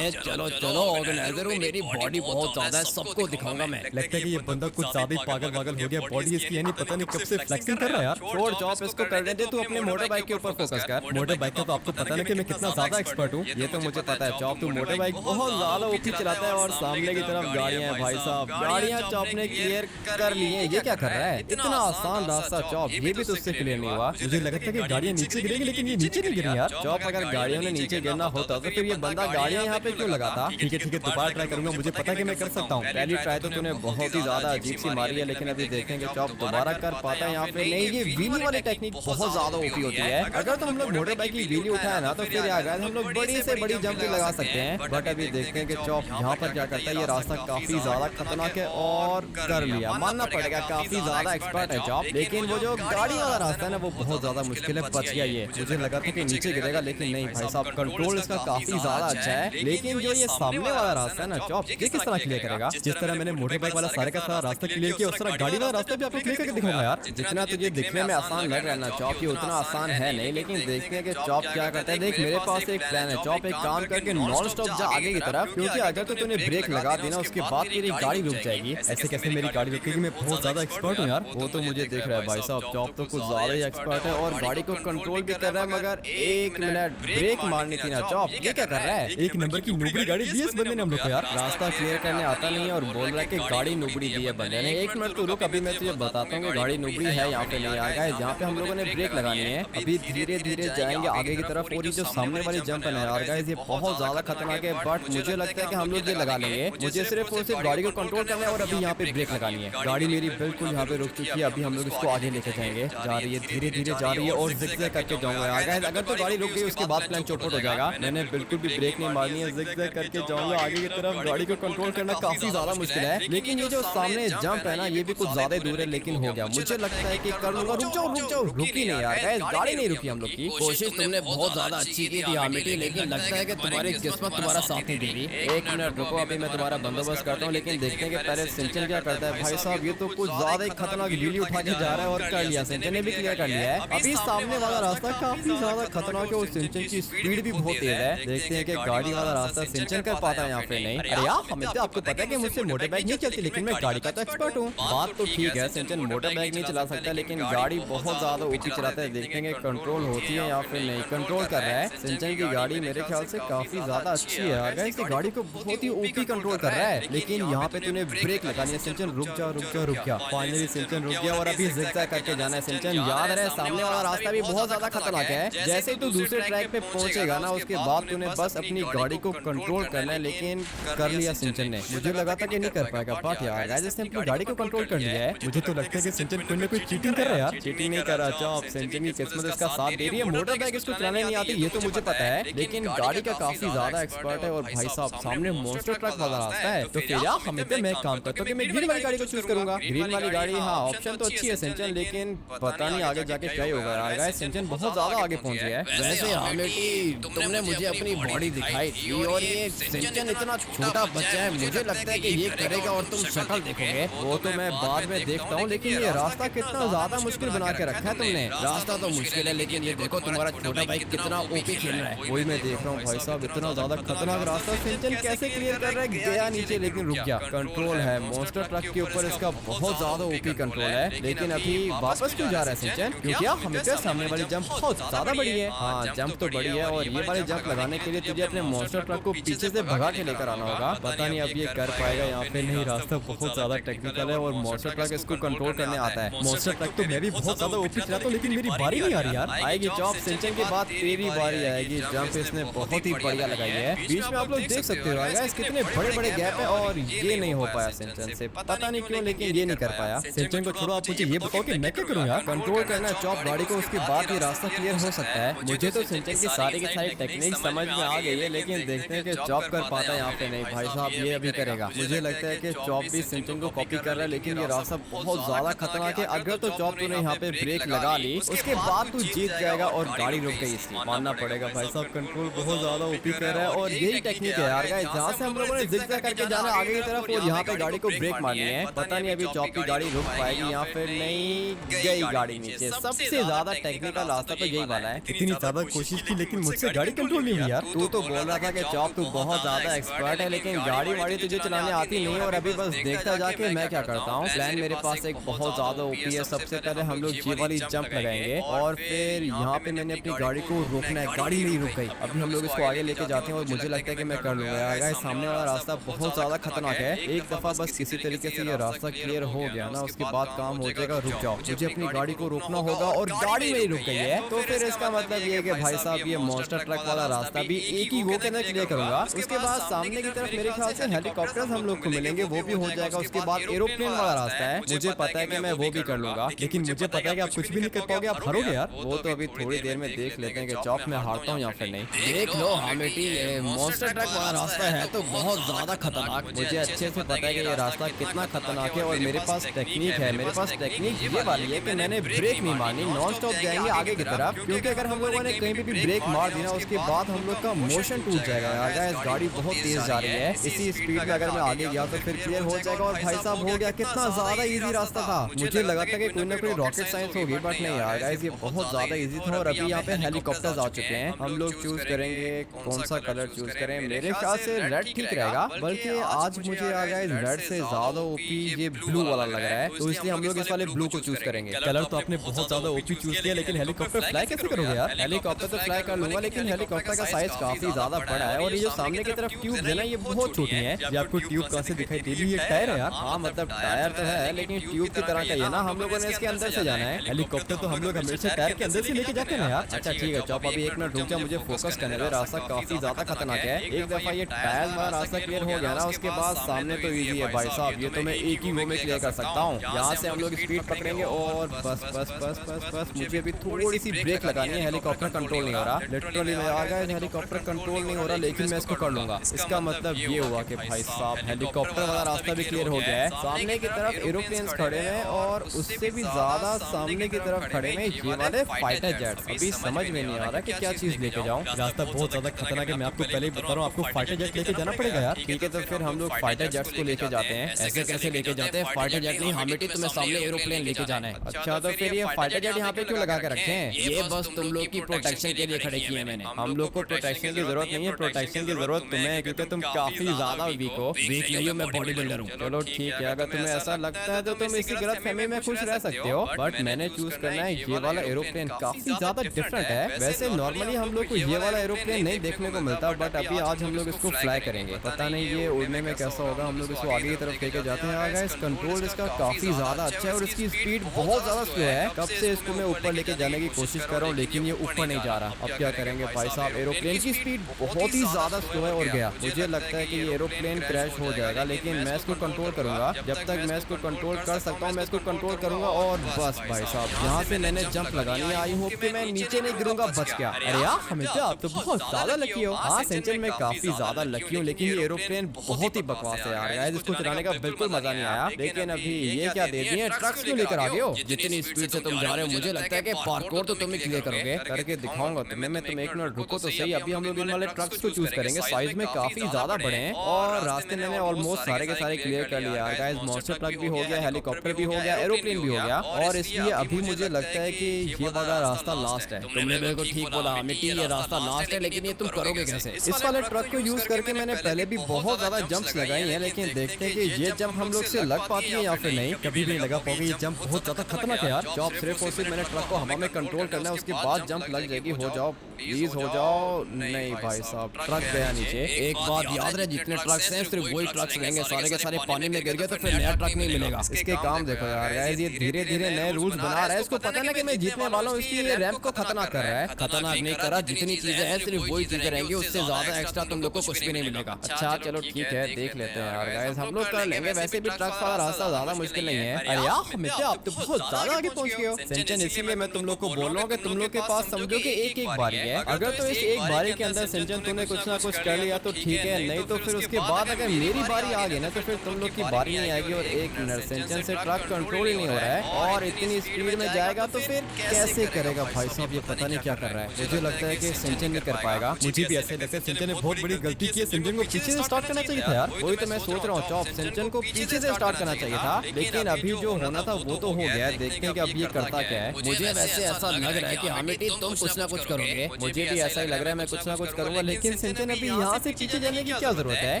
चलो चलो, ऑर्गेनाइजर हूँ, मेरी बॉडी बहुत ज्यादा है, सबको दिखाऊंगा मैं। लगता है कि ये बंदा कुछ ज्यादा ही पागल वागल हो गया। बॉडी इसकी यानी पता नहीं कब से फ्लेक्सिंग कर रहा है यार। छोड़ चॉप, इसको कर दे। तू अपने मोटर बाइक के ऊपर फोकस कर। मोटर बाइक का तो आपको पता है कि मैं कितना ज्यादा एक्सपर्ट हूँ, ये तो मुझे पता है। चॉप तू मोटर बाइक बहुत ज्यादा ऊपर चलाता है और सामने की तरफ गाड़ियां हैं। भाई साहब गाड़ियां चॉप ने क्लियर कर ली है। ये क्या कर रहा है, इतना आसान रास्ता चॉप, ये भी तो उससे क्लियर नहीं हुआ। मुझे लगा था कि गाड़ियां नीचे गिरेगी, लेकिन ये नीचे नहीं गिरी यार। चॉप अगर गाड़ियों ने नीचे गिरना होता तो फिर ये बंदा गाड़ियां यहाँ पे क्यों लगाता। ठीक है दोबारा ट्राई करूंगा, मुझे पता है कि मैं कर सकता हूँ। पहली ट्राई तो तूने बहुत ही ज्यादा अजीब सी मारी है, लेकिन अभी देखेंगे चॉप दोबारा कर पाता है यहाँ पे नहीं। ये व्हीली वाली टेक्निक बहुत ज्यादा ओपी होती है। अगर तो हम लोग मोटर बाइक की व्हीली उठाए ना तो फिर यार हम लोग बड़ी से बड़ी जंप लगा सकते हैं। बट अभी देखते हैं कि चॉप यहाँ पर क्या करता है। ये रास्ता काफी ज्यादा खतरनाक है और कर लिया, मानना पड़ेगा काफी ज्यादा एक्सपर्ट है चॉप। लेकिन वो जो गाड़ी वाला रास्ता है ना वो बहुत ज्यादा मुश्किल है। बच गया ये, मुझे लगा था कि नीचे गिरेगा, लेकिन नहीं भाई साहब कंट्रोल इसका काफी ज्यादा अच्छा है। लेकिन जो ये सामने वाला रास्ता है ना चॉप, ये किस तरह क्लियर करेगा। जिस तरह मैंने मोटर बाइक वाला सारे का सारा रास्ता क्लियर किया, उस तरह गाड़ी वाला रास्ता भी आपको क्लियर करके दिखाऊंगा यार। जितना तुझे दिखने में आसान लग रहा है ना चॉप, ये उतना आसान है नहीं। लेकिन देखते हैं कि चॉप क्या करता है। देख मेरे पास एक प्लान है चॉप, एक काम करके नॉन स्टॉप जा आगे की तरफ, क्योंकि अगर तो तूने ब्रेक लगा दी ना उसके बाद तेरी गाड़ी रुक जाएगी। ऐसे कैसे मेरी गाड़ी रुकेगी, मैं बहुत ज्यादा एक्सपर्ट हूँ यार। वो तो मुझे दिख रहा है भाई साहब, चॉप तो कुछ ज्यादा ही एक्सपर्ट है और गाड़ी को कंट्रोल भी कर रहा है। मगर एक मिनट, ब्रेक मारनी थी ना चॉप, ये क्या कर रहा है। एक नंबर की नुबड़ी गाड़ी दी है इस बंदे ने हम लोग को यार। रास्ता क्लियर करने आता नहीं है और बोल रहा है कि गाड़ी नुबड़ी दी है बंदे ने। एक मिनट तो रुक, अभी मैं तुझे बताता हूँ कि गाड़ी नुबड़ी है यहाँ पे नहीं आ गया। यहाँ पे हम लोगों ने ब्रेक लगानी है। अभी धीरे धीरे जाएंगे आगे की तरफ। और ये जो सामने वाली जंप है यार गाइस, ये बहुत ज्यादा खतरनाक है। बट मुझे लगता है कि हम लोग ये लगा लेंगे। मुझे सिर्फ और सिर्फ गाड़ी को कंट्रोल करना है और अभी यहाँ पे ब्रेक लगानी है। गाड़ी मेरी बिल्कुल यहाँ पे रुक चुकी है। अभी हम लोग इसको आगे लेके जाएंगे। जा रही है, धीरे धीरे जा रही है और जिगजैग करके जाऊंगा यार गाइस। अगर तो गाड़ी रुक गई उसके बाद प्लान चौपट हो जाएगा। मैंने बिल्कुल भी ब्रेक नहीं मारनी है, जिगजैग करके जाऊंगा आगे की तरफ। गाड़ी को कंट्रोल करना काफी ज्यादा मुश्किल है, लेकिन ये जो सामने जंप है ना ये भी कुछ ज्यादा दूर है, लेकिन हो गया। मुझे लगता है कि कर लूंगा। रुक जाओ, रुकी नहीं यार गाइस, गाड़ी नहीं रुकी हम लोग की। कोशिश तुमने बहुत ज्यादा अच्छी की थी आमिटी, लेकिन लगता है कि तुम्हारी किस्मत तुम्हारा साथ नहीं दे रही। एक मिनट रुको, अभी मैं तुम्हारा बंदोबस्त करता हूँ। लेकिन देखते हैं कि पहले सिंचन क्या करता है। भाई साहब ये तो कुछ ज्यादा ही खतरनाक व्हील उठा के जा रहा है और कर लिया। सिंचन ने भी क्लियर कर लिया है। अभी सामने वाला रास्ता काफी ज्यादा खतरनाक है और सिंचन की स्पीड भी बहुत तेज है। देखते हैं कि गाड़ी वाला रास्ता सिंचन कर पाता है यहाँ पे नहीं। अरे यार हमें तो आपको पता है कि मुझसे मोटर बाइक नहीं चलती, लेकिन मैं गाड़ी का तो एक्सपर्ट हूँ। बात तो ठीक है, सिंचन मोटर बाइक नहीं चला सकता, लेकिन गाड़ी बहुत ज्यादा ऊपी चलाता है। देखेंगे कंट्रोल होती है या फिर नहीं। कंट्रोल कर रहा है सिंचन की गाड़ी, मेरे ख्याल से काफी ज्यादा अच्छी है। अगर इसकी गाड़ी को बहुत ही ऊपी कंट्रोल कर रहा है, लेकिन यहाँ पे तूने ब्रेक लगानी है। सिंचन रुक जा, रुक जा, रुक जा। फाइनली सिंचन रुक गया और अभी जिगजैग करके जाना है। सिंचन याद रहे सामने वाला रास्ता भी बहुत ज्यादा खतरनाक है। जैसे ही तू दूसरे ट्रैक पे पहुंचेगा ना उसके बाद तूने बस अपनी गाड़ी को कंट्रोल करना है, लेकिन कर लिया सिंचन ने। मुझे लगा था कि नहीं कर पाएगा, बट यार यार गाइस, इसने अपनी गाड़ी को कंट्रोल कर लिया है। मुझे तो लगता है कि सिंचन कोई ना कोई चीटिंग कर रहा है यार। चीटिंग नहीं कर रहा चॉप, सिंचन की किस्मत इसका साथ दे रही है। मोटर बाइक इसको चलाने नहीं आती ये तो मुझे पता है, लेकिन गाड़ी का काफी ज्यादा एक्सपर्ट है। और भाई साहब सामने मॉन्स्टर ट्रक वाला रास्ता है, तो फिर यार हमें तो मैं काम करता हूँ कि मैं ग्रीन वाली गाड़ी को चूज करूंगा। ग्रीन वाली गाड़ी, हाँ ऑप्शन तो अच्छी है सिंचन, लेकिन पता नहीं आगे जाके क्या होगा यार गाइस। सिंचन बहुत ज्यादा आगे पहुंच गया है। वैसे हामिटी, तुमने मुझे अपनी बॉडी दिखाई थी और ये सिंचन इतना छोटा बच्चा है, मुझे लगता है कि ये करेगा और तुम शक्ल देखोगे। वो तो मैं बाद में देखता हूँ, लेकिन ये रास्ता कितना ज्यादा मुश्किल बना के रखा है तुमने। रास्ता तो मुश्किल है, लेकिन ये देखो तुम्हारा छोटा भाई कितना ओपी खेल रहा है। वही मैं देख रहा हूँ भाई साहब, इतना ज्यादा खतरनाक रास्ता सिंचन कैसे क्लियर कर रहा है। गया नीचे लेकिन रुक गया। कंट्रोल है मॉन्स्टर ट्रक के ऊपर इसका, बहुत ज्यादा ओपी कंट्रोल है। लेकिन अभी वापस क्यों जा रहा है सिंचन, क्योंकि हमें तो सामने वाली जंप बहुत ज्यादा बड़ी है। हाँ जंप तो बड़ी है, और ये वाली जंप लगाने के लिए तुझे अपने मॉन्स्टर ट्रक को पीछे से भगा के लेकर आना होगा। पता नहीं अब ये कर पाएगा यहाँ पे। नहीं, रास्ता बहुत ज्यादा टेक्निकल है और मॉन्स्टर ट्रक इसको कंट्रोल करने आता है। मॉन्स्टर ट्रक तो मैं भी बहुत ज्यादा ओपी चलाता हूँ, लेकिन मेरी बारी नहीं आ रही यार। आएगी चॉप, सिंचन के बाद तेरी बारी आएगी। जंप इसने बहुत ही बढ़िया लगाई है। बीच में आप लोग देख सकते हो गाइस कितने बड़े बड़े गैप है, और ये नहीं हो पाया सिंचन से, पता नहीं क्यों, लेकिन ये नहीं कर पाया। सिंचन को छोड़ो, आप मुझे ये बताओ कि मैं क्या करूँ यार। कंट्रोल करना है चॉप गाड़ी को, उसके बाद ये रास्ता क्लियर हो सकता है। मुझे तो सिंचन की सारी टेक्निक समझ में आ गई है, लेकिन देखते हैं कि चॉप कर पाता है यहाँ पे। नहीं भाई साहब ये अभी करेगा। मुझे लगता है कि चॉप भी सिंचन को कॉपी कर रहा है, लेकिन ये रास्ता बहुत ज्यादा खतरनाक है। अगर तो चॉप तूने यहाँ पे ब्रेक लगा ली, उसके बाद तू जीत जाएगा, और गाड़ी रुक गई इसकी, मानना पड़ेगा भाई साहब। कंट्रोल बहुत ज्यादा ओपी कर रहा है, और यही टेक्निक है यार गाइस, जहाँ से हम लोगों ने जिगजैग करके जाना है आगे की तरफ, और यहाँ पे गाड़ी को ब्रेक मारनी है। पता नहीं अभी चॉप की गाड़ी रुक पाएगी यहाँ पे, नहीं गई गाड़ी नीचे। सबसे ज्यादा टेक्निकल रास्ता तो यही वाला है। इतनी ज्यादा कोशिश की, लेकिन मुझसे गाड़ी कंट्रोल नहीं हुई यार। तू तो बोल रहा था कि चॉप तू बहुत ज्यादा एक्सपर्ट है, लेकिन गाड़ी वाड़ी तुझे चलाने आती नहीं, और अभी बस देखता जाके मैं क्या करता हूँ। प्लान मेरे पास एक बहुत ज्यादा ओपी है। सबसे पहले हम लोग ये वाली जंप लगाएंगे, और फिर यहाँ पे मैंने अपनी गाड़ी को रोकना है। गाड़ी नहीं रुक गई, अभी हम लोग इसको आगे लेके जाते हैं, और मुझे लगता है कि मैं कर लूंगा यार। सामने वाला रास्ता बहुत ज्यादा खतरनाक है। एक दफा बस किसी तरीके से ये रास्ता क्लियर हो गया ना, उसके बाद काम हो जाएगा। रुक जाओ, मुझे अपनी गाड़ी को रोकना होगा, और गाड़ी मेरी रुक गई है, तो फिर इसका मतलब ये है कि भाई साहब ये मॉन्स्टर ट्रक वाला रास्ता भी एक ही वो के अंदर क्लियर करूंगा। उसके बाद सामने की तरफ मेरे ख्याल से हेलीकॉप्टर हम लोग को मिलेंगे, वो भी हो जाएगा। उसके बाद एरोप्लेन वाला रास्ता है, मुझे पता है कि मैं वो भी कर लूंगा, लेकिन मुझे पता है कि आप कुछ भी नहीं कर पाओगे, आप हारोगे यार। वो तो अभी थोड़ी देर में देख लेते हैं कि चॉप में हारता हूँ या फिर नहीं। देख लो हामिटी, मॉन्स्टर ट्रक वाला रास्ता है तो बहुत ज्यादा खतरनाक। मुझे अच्छे से पता है कि ये रास्ता कितना खतरनाक है, और मेरे पास टेक्निक है। मेरे पास टेक्निक ये वाली है कि मैंने ब्रेक नहीं मारनी, नॉन स्टॉप जाएंगे आगे की तरफ, क्योंकि अगर हम लोगों ने कहीं भी ब्रेक मार दी ना, उसके बाद हम लोग का मोशन टूट जाएगा यार। गाइस गाड़ी बहुत तेज जा रही है, इसी स्पीड में अगर मैं आगे गया तो फिर क्लियर हो जाएगा। और भाई साहब हो गया, कितना ज्यादा इजी रास्ता था। मुझे लगा था कि कोई ना कोई रॉकेट साइंस होगी, बट नहीं यार गाइस ये बहुत ज्यादा इजी था। और अभी यहाँ पे हेलीकॉप्टर्स आ चुके हैं, हम लोग चूज करेंगे कौन सा कलर चूज करें। मेरे ख्याल से रेड ठीक रहेगा, बल्कि आज मुझे आ गया रेड से ज्यादा ओपी ये ब्लू वाला लग रहा है, तो इसलिए हम लोग इस वाले ब्लू को चूज करेंगे। कलर तो आपने बहुत ज्यादा ओपी चूज किया, लेकिन हेलीकॉप्टर फ्लाई कैसे करोगे यार। हेलीकॉप्टर तो फ्लाई कर लूंगा, लेकिन हेलीकॉप्टर का साइज काफी ज्यादा बड़ा है, और ये जो सामने की तरफ ट्यूब है ना ये बहुत छोटी है। ये आपको ट्यूब कहाँ से दिखाई दे रही है, ये टायर है यार। हाँ मतलब टायर तो है, लेकिन ट्यूब की तरह का ये ना, हम लोगों ने इसके अंदर से जाना है। हेलीकॉप्टर तो हम लोग हमेशा टायर के अंदर से लेके जाते हैं ना यार। अच्छा ठीक है चॉप, अभी एक मिनट रुक जा, मुझे फोकस करने दे। रास्ता काफी ज्यादा खतरनाक है। एक दफा ये टायर वाला रास्ता क्लियर हो गया ना, उसके बाद सामने तो इजी है भाई साहब, ये तो मैं एक ही वो में क्लियर कर सकता हूँ। यहाँ से हम लोग स्पीड पकड़ेंगे, और बस बस बस बस बस मुझे अभी थोड़ी सी ब्रेक लगानी है। हेलीकॉप्टर कंट्रोल नहीं हो रहा, लिटरली मैं आ गया, हेलीकॉप्टर कंट्रोल नहीं हो रहा, लेकिन मैं इसको कर लूंगा। इसका मतलब ये हुआ कि भाई साहब हेलीकॉप्टर वाला रास्ता भी क्लियर हो गया है। सामने की तरफ एरोप्लेन्स खड़े हैं, और उससे भी ज्यादा सामने की तरफ खड़े हैं ये वाले फाइटर जेट्स। अभी समझ में नहीं आ रहा कि क्या चीज लेके जाऊं। रास्ता बहुत ज्यादा खतरनाक है, मैं आपको पहले ही बता रहा हूँ, आपको फाइटर जेट लेके जाना पड़ेगा यार। ठीक है तो फिर हम लोग फाइटर जेट्स को लेके जाते हैं। ऐसे कैसे लेके जाते हैं, फाइटर जेट नहीं हामिटी, तुम्हें सामने एरोप्लेन लेके जाना है। अच्छा तो फिर ये फाइटर जेट यहाँ पे क्यों लगा के रखे हैं। ये बस तुम लोग की प्रोटेक्शन के लिए खड़े किए मैंने। हम लोग को प्रोटेक्शन की जरूरत नहीं है, प्रोटेक्शन की जरूरत तुम्हें है, क्योंकि तुम काफी ज्यादा वीक हो। वीक नहीं हो, मैं बॉडी बिल्डर हूँ। चलो ठीक है, अगर तुम्हें ऐसा लगता है तो तुम इसी गलत फहमी में खुश रह सकते हो, बट मैंने चूज करना है ये वाला एरोप्लेन। काफी ज्यादा डिफरेंट है। वैसे नॉर्मली हम लोग को ये वाला एरोप्लेन नहीं देखने को मिलता, बट अभी आज हम लोग इसको फ्लाई करेंगे। पता नहीं ये उड़ने में कैसा होगा। हम लोग इसको आगे की तरफ लेके जाते हैं। आगे इस कंट्रोल इसका काफी ज्यादा अच्छा है, और इसकी स्पीड बहुत ज्यादा स्लो है। कब से इसको मैं ऊपर लेके जाने की कोशिश कर रहा हूँ, लेकिन ये ऊपर नहीं जा रहा। अब क्या करेंगे भाई साहब, एरोप्लेन की स्पीड बहुत ही ज्यादा स्लो है, और गया। मुझे लगता है कि ये एरोप्लेन क्रैश हो जाएगा, लेकिन मैं इसको कंट्रोल करूंगा। जब तक मैं इसको कंट्रोल कर सकता हूँ मैं इसको कंट्रोल करूंगा। और बस भाई साहब यहाँ से मैंने जंप लगानी है। आई होप कि मैं नीचे नहीं गिरूंगा, बच गया। अरे यार हमेशा आप तो बहुत ज्यादा लकी हो। हाँ सिंचन मैं काफी ज्यादा लकी हूँ, लेकिन ये एरोप्लेन बहुत ही बकवास है यार। गाइस इसको चलाने का बिल्कुल मजा नहीं आया। लेकिन अभी ये क्या दे दिए, ट्रक्स क्यों लेकर आ गए हो? जितनी स्पीड से तुम जा रहे हो मुझे लगता है कि पार्कोर तो तुम ही क्लियर करोगे। करके दिखाऊंगा तुम्हें मैं। तुम एक मिनट रुको तो सही। अभी हम लोग इन वाले ट्रक्स को चूज करेंगे। साइज में काफी ज्यादा बड़े हैं और रास्ते मैंने ऑलमोस्ट सारे के सारे क्लियर कर लिया यार। गाइस मॉन्स्टर ट्रक भी हो गया, हेलीकॉप्टर भी हो गया, एरोप्लेन भी हो गया। और इसलिए अभी मुझे लगता है कि ये वाला रास्ता लास्ट है। तुमने मेरे को ठीक बोला मिट्टी, ये रास्ता लास्ट है, लेकिन ये तुम करोगे कैसे? इस वाले ट्रक को यूज करके मैंने पहले भी बहुत ज्यादा जंप्स लगाई हैं, लेकिन देखते हैं कि ये जंप हम लोग से लग पाती है या फिर नहीं। कभी भी नहीं लगा पाओगे, ये जंप बहुत ज्यादा खतरनाक है यार। जॉब सिर्फ और सिर्फ मैंने ट्रक को हवा में कंट्रोल करना है, उसके बाद जंप लग जाएगी। हो जाओ प्लीज हो जाओ। नहीं भाई साहब ट्रक गया नीचे। एक बात याद रहे, जितने ट्रक्स हैं सिर्फ वही ट्रक्स रहेंगे। सारे के सारे पानी में गिर गए तो फिर नया ट्रक नहीं मिलेगा। इसके काम देखो यार। गाइस ये धीरे धीरे नए रूल्स बना रहा है। इसको पता ना कि मैं जीतने वाला हूँ, इसलिए ये रैंप को खतरनाक कर रहा है। खतरनाक नहीं करा, जितनी चीजें हैं सिर्फ वही चीजें रहेंगी, उससे ज्यादा एक्स्ट्रा तुम लोग को कुछ भी नहीं मिलेगा। अच्छा चलो ठीक है, देख लेते हैं यार। गाइस हम लोग कर लेंगे, वैसे भी ट्रक वाला रास्ता ज्यादा मुश्किल नहीं है। अरे यार हमें आप तो बहुत ज्यादा आगे पहुंच गए हो सिंचन। इसीलिए मैं तुम लोग को बोल रहा हूँ कि तुम लोग के पास समझो कि एक एक बारी है। अगर तो इस एक बारी के अंदर सिंचन तुमने कुछ ना कुछ कर लिया तो ठीक है, नहीं तो फिर उसके बाद अगर मेरी बारी आ गई ना तो फिर तुम लोग की बारी नहीं आएगी। और एक मिनट सिंचन से ट्रक कंट्रोल ही नहीं हो रहा है और इतनी स्पीड में जाएगा तो फिर कैसे करेगा भाई साहब? ये पता नहीं क्या कर रहा है। मुझे लगता है कि सिंचन नहीं कर पाएगा। मुझे भी ऐसे लगता है सिंचन ने बहुत बड़ी गलती की है। सिंचन को पीछे से स्टार्ट करना चाहिए था यार। वही तो मैं सोच रहा हूँ चॉप, सिंचन को पीछे से स्टार्ट करना चाहिए था। लेकिन अभी जो होना था वो तो हो गया है। देखते हैं कि अब ये करता क्या है। मुझे वैसे ऐसा लग रहा है कि हामिटी तुम कुछ ना कुछ करोगे। मुझे भी ऐसा ही लग रहा है, मैं कुछ ना कुछ करूंगा। लेकिन सिंचन अभी यहाँ से पीछे जाने की क्या जरूरत है?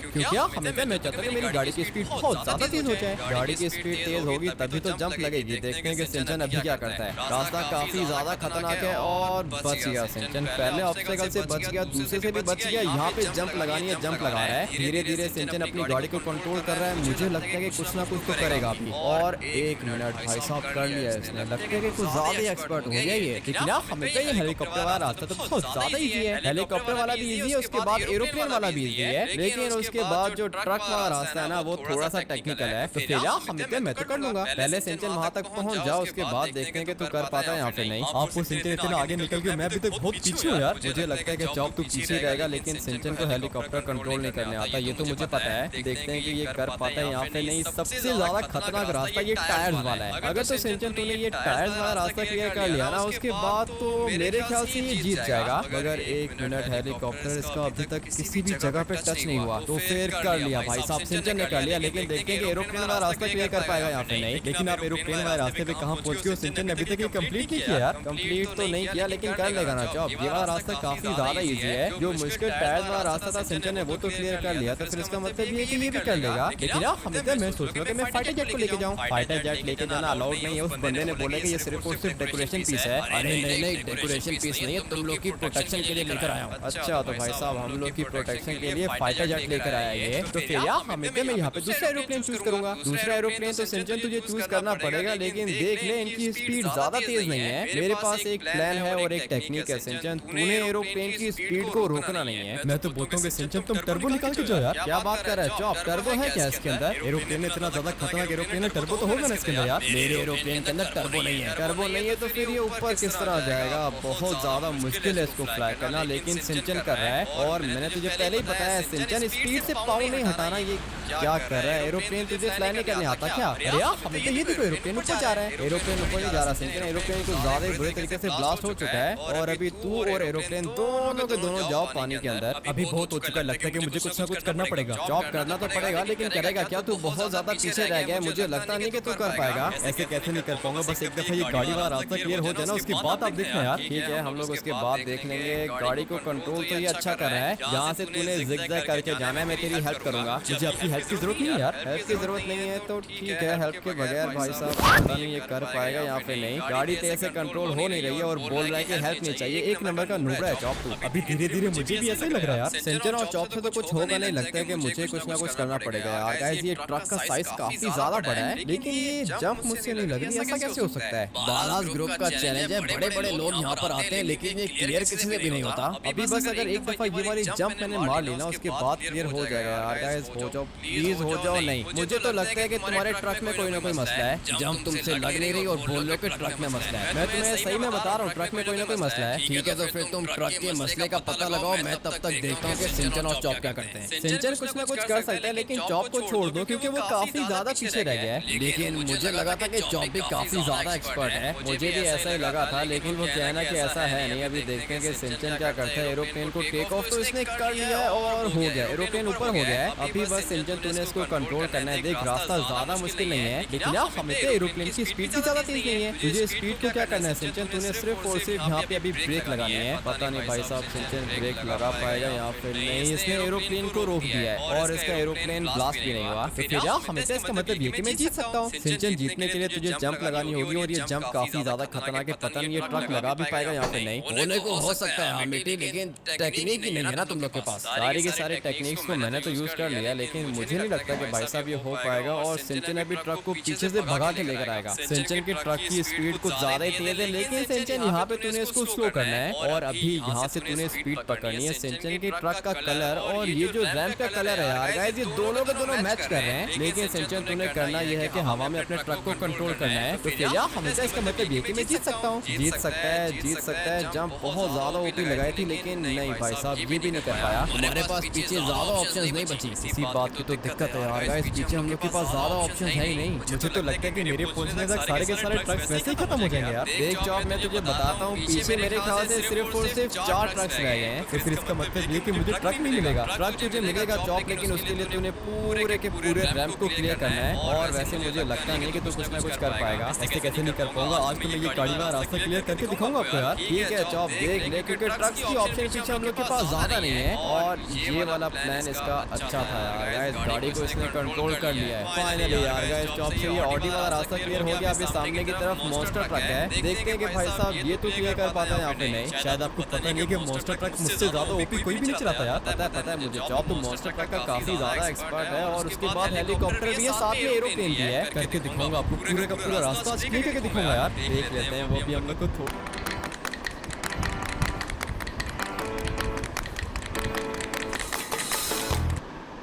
क्योंकि हमेशा मैं चाहता हूँ कि मेरी गाड़ी की स्पीड बहुत ज्यादा तेज हो जाए। गाड़ी की स्पीड तेज होगी तभी तो जंप लगेगी। देखते हैं कि सिंचन अभी क्या करता है। रास्ता काफी ज्यादा खतरनाक है और बच गया सिंचन। पहले ऑब्स्टेकल से बच गया, दूसरे से भी बच गया। यहाँ पे जंप लगानी है, जंप लगा रहा है। धीरे धीरे सिंचन अपनी गाड़ी को कंट्रोल कर रहा है। मुझे लगता है कि कुछ ना कुछ तो करेगा अभी। और एक मिनट भाई साहब कर लिया है इसने। लगता है कि कुछ ज्यादा ही एक्सपर्ट हो गया ये। लेकिन यार हमेशा ये हेलीकॉप्टर वाला रास्ता तो बहुत ज्यादा इजी है। हेलीकॉप्टर वाला भी इजी है, उसके बाद एरोप्लेन वाला भी इजी है। लेकिन उसके बाद जो ट्रक वाला रास्ता है ना वो थोड़ा सा टेक्निकल है। तो फिर यार मैं तो कर लूंगा। पहले सिंचन वहाँ तक पहुँच जाओ, उसके बाद देखते हैं कि तू कर पाता है यहाँ पे। नहीं आपको सिंचन इतना आगे निकल के मैं अभी तक बहुत पीछे हूँ यार। मुझे लगता है कि चॉप तू पीछे रहेगा, लेकिन सिंचन को हेलीकॉप्टर कंट्रोल नहीं करने आता, ये तो मुझे पता है। देखते हैं कि ये कर पाता है यहाँ पे। नहीं सबसे ज्यादा खतरनाक रास्ता ये टायर्स वाला है। अगर तो सिंचन तूने ये टायर्स वाला रास्ता क्लियर कर लिया ना उसके बाद तो मेरे ख्याल से ये जीत जाएगा। मगर एक मिनट, हेलीकॉप्टर इसका अभी तक किसी भी जगह पे टच नहीं हुआ। तो फिर कर लिया भाई साहब, सिंचन ने कर लिया। लेकिन देखते हैं कि एरोप्लेन वाला रास्ता क्लियर कर पाएगा यहाँ पे। नहीं लेकिन आप एरोप्लेन वाले रास्ते पे कहाँ पहुंच गए हो? सिंचन ने अभी तक ये कंप्लीट नहीं किया यार। कंप्लीट तो नहीं किया लेकिन कर लेगा ना चॉप। ये वाला रास्ता काफी ज्यादा इजी है। जो मुश्किल टायर्स वाला रास्ता था सिंचन ने वो तो क्लियर कर लिया, तो फिर इसका मतलब ये है कि ये भी कर लेगा। लेकिन यार हमेशा मैं सोच रहा हूँ कि मैं फाइटर जेट को लेके जाऊँ। फाइटर जेट लेके जाना अलाउड नहीं है। उस बंदे ने बोला कि ये सिर्फ और सिर्फ डेकोरेशन पीस है। अरे नहीं, डेकोरेशन पीस नहीं है, तुम लोग की प्रोटेक्शन के लिए लेकर आया हूँ। अच्छा तो भाई साहब हम लोग की प्रोटेक्शन के लिए फाइटर जेट लेकर आया ये। तो फिर यार मैं यहाँ पे दूसरा एरोप्लेन चूज करूंगा। दूसरा एरोप्लेन तो सिंचन तुझे चूज करना पड़ेगा, लेकिन देख ले इनकी स्पीड ज्यादा तेज नहीं है। मेरे पास एक प्लान है और एक टेक्निक है सिंचन। तूने एरोप्लेन की स्पीड को रोकना नहीं है। मैं तो बोलता हूँ सिंचन तुम टर्बो निकाल के जाओ यार। क्या बात कर रहा है चॉप? टर्बो है क्या इसके अंदर? एरोप्लेन इतना ज्यादा खतरनाक एरोप्लेन है, टर्बो तो होगा ना इसके अंदर यार। मेरे एरोप्लेन के अंदर टर्बो नहीं है। टर्बो नहीं है तो फिर ये ऊपर किस तरह जाएगा? बहुत ज्यादा मुश्किल है इसको फ्लाई करना, लेकिन सिंचन कर रहा है। और मैंने तुझे पहले ही बताया सिंचन स्पीड से पाँव नहीं हटाना। ये क्या कर रहा है? एरोप्लेन तुझे फ्लाई नहीं करने आता क्या? अरे यार हमें तो ये देखो एरोप्लेन ऊपर जा रहा है। एरोप्लेन ऊपर नहीं जा रहा सिंचन। एरोप्लेन कुछ ज्यादा ही बुरे तरीके से ब्लास्ट हो चुका है और अभी तू और एरोप्लेन दोनों के दोनों जाओ पानी के अंदर। अभी बहुत हो चुका है, लगता है कि मुझे कुछ ना कुछ करना पड़ेगा। जॉब करना तो पड़ेगा, लेकिन करेगा क्या? तू बहुत ज्यादा पीछे रह गया है। मुझे लगता नहीं कि तू कर पाएगा। ऐसे कैसे नहीं कर पाऊंगा? बस एक दफा ये गाड़ी वाला रास्ता क्लियर हो जाए ना उसके बाद आप देखना यार। ठीक है हम लोग उसके बाद देख लेंगे। गाड़ी को कंट्रोल तो ये अच्छा कर रहा है। जहाँ से तूने जिगजैग करके जाना है मैं तेरी हेल्प करूंगा। मुझे आपकी हेल्प की जरूरत नहीं है यार। हेल्प की जरूरत नहीं है तो ठीक है, हेल्प के बगैर भाई साहब पता नहीं ये कर पाएगा यहाँ पे। नहीं गाड़ी तेज से कंट्रोल हो नहीं रही है और बोल रहा है कि हेल्प नहीं चाहिए। एक नंबर का नूबड़ा है चॉप तू। अभी धीरे धीरे मुझे भी ऐसा ही लग रहा है यार। सिंचन और चॉप से तो कुछ होगा नहीं, लगता है कि मुझे कुछ ना कुछ करना पड़ेगा यार। गाइस ये ट्रक का साइज काफी ज्यादा बड़ा है, लेकिन ये जंप मुझसे नहीं लग रही। ऐसा कैसे हो सकता है? बालास ग्रुप का चैलेंज है, बड़े बड़े लोग यहाँ पर आते हैं लेकिन ये क्लियर किसी से भी नहीं होता। अभी बस अगर एक दफा ये वाली जंप मैंने मार ली ना उसके बाद क्लियर हो जाएगा यार। गाइस हो जाओ प्लीज हो जाओ। नहीं, मुझे तो लगता है कि तुम्हारे ट्रक में कोई ना कोई मसला है। जंप तुमसे लग नहीं रही और बोल रहे हो कि ट्रक में मसला है। मैं तुम्हें सही में बता रहा हूँ, ट्रक में कोई ना कोई मसला है। ठीक है, तो फिर तुम ट्रक के मसले का पता लगाओ। मैं तब तक देखता हूँ कि सिंचन और चॉप क्या करते हैं। सिंचन कुछ ना कुछ कर सकता है, लेकिन चॉप को छोड़ दो क्योंकि वो काफी ज्यादा पीछे रह गया है। लेकिन मुझे लगा था कि चॉप भी काफी ज्यादा एक्सपर्ट है। मुझे भी ऐसा ही लगा था, लेकिन वो कहना कि ऐसा है नहीं। अभी देखते हैं कि सिंचन क्या करता है। एरोप्लेन को टेक ऑफ तो इसने कर लिया है और हो गया, एरोप्लेन ऊपर हो गया है। अभी बस सिंचन तूने इसको कंट्रोल करना है। देख, रास्ता ज्यादा मुश्किल नहीं है, लेकिन यार हमें तो एरोप्लेन की स्पीड भी ज्यादा तेज नहीं है। तुझे स्पीड को क्या करना है सिंचन? तूने सिर्फ और सिर्फ यहाँ पे अभी ब्रेक लगानी है। पता नहीं भाई साहब सिंचन ब्रेक लगा पाएगा यहाँ पे। नहीं, इसने एरोप्लेन को रोक दिया है और इसका एरोप्लेन ब्लास्ट भी नहीं हुआ। तो फिर यार हमें तो इसका मतलब ये कि मैं जीत सकता हूँ। सिंचन, जीतने के लिए तुझे जंप लगानी होगी और ये जंप काफी ज्यादा खतरनाक है। पता नहीं ये ट्रक लगा भी पाएगा यहाँ पे। नहीं होने को हो सकता है हाँ बेटी, लेकिन टेक्निक ही नहीं है ना तुम लोग के पास। सारे के सारे टेक्निक्स को मैंने तो यूज कर लिया, लेकिन मुझे नहीं लगता कि भाई साहब ये हो पाएगा। और सिंचन अभी ट्रक को पीछे से भगा के लेकर आएगा। सिंचन के ट्रक की स्पीड कुछ ज्यादा ही तेज है, लेकिन सिंचन यहाँ पे तूने इसको स्लो करना है और अभी यहाँ से तूने स्पीड पकड़नी है। सिंचन के ट्रक का कलर और ये जो रैंप का कलर है यार गाइस, ये दोनों के दोनों मैच कर रहे हैं। लेकिन सिंचन तूने करना ये है कि हवा में अपने ट्रक को कंट्रोल करना है। तो फिर यार हमेशा इसका मतलब ये कि मैं जीत सकता हूँ। जीत सकता है, जीत सकता है। जंप बहुत ज्यादा ओपी लगाई थी, लेकिन नहीं भाई साहब ये भी नहीं कर पाया। हमारे पास पीछे ज्यादा ऑप्शंस नहीं बची। इसी बात की तो दिक्कत है यार गाइस, पीछे हम लोग के पास ज्यादा ऑप्शन है ही नहीं। मुझे तो लगता है कि मेरे पहुंचने तक सारे के सारे ट्रक्स वैसे ही खत्म हो जाएंगे यार। देख चौप, मैं तुझे बताता हूँ, पीछे मेरे ख्याल से सिर्फ और सिर्फ 4 ट्रक्स रह गए हैं। तो फिर इसका मतलब ये कि मुझे ट्रक नहीं मिलेगा। ट्रक तुझे मिलेगा चौप, लेकिन उसके लिए तूने पूरे के पूरे रैंप को क्लियर करना है। और वैसे मुझे लगता नहीं कि तू कुछ ना कुछ कर पाएगा। ऐसे कैसे नहीं कर पाऊंगा? आज तो मैं ये गाड़ी वाला रास्ता क्लियर करके दिखाऊंगा आपको यार। ठीक है चौप, देख ले, क्योंकि ट्रक्स की ऑप्शन पीछे हम लोग के पास ज्यादा नहीं है। और ये वाला प्लान इसका अच्छा था यार गाइस, गाड़ी को इसने कंट्रोल कर लिया है फाइनली यार गाइस। चौप से ये ऑडी वाला रास्ता क्लियर हो गया। अभी सामने की तरफ मॉन्स्टर ट्रक है। देखते हैं कि भाई साहब ये तो क्लियर कर पाता है यहाँ पे। नहीं, शायद आपको पता नहीं कि मॉन्स्टर ट्रक मुझसे ज्यादा ओपी कोई भी नहीं चलाता यार। पता है मुझे चौप, तो मॉन्स्टर ट्रक का काफी ज्यादा एक्सपर्ट है। और उसके बाद हेलीकॉप्टर भी है, साथ में एरोप्लेन भी है। करके दिखाऊंगा आपको पूरे का पूरा रास्ता आज क्लियर करके दिखाऊंगा यार। देख लेते हैं, वो भी हम लोग को थोड़ा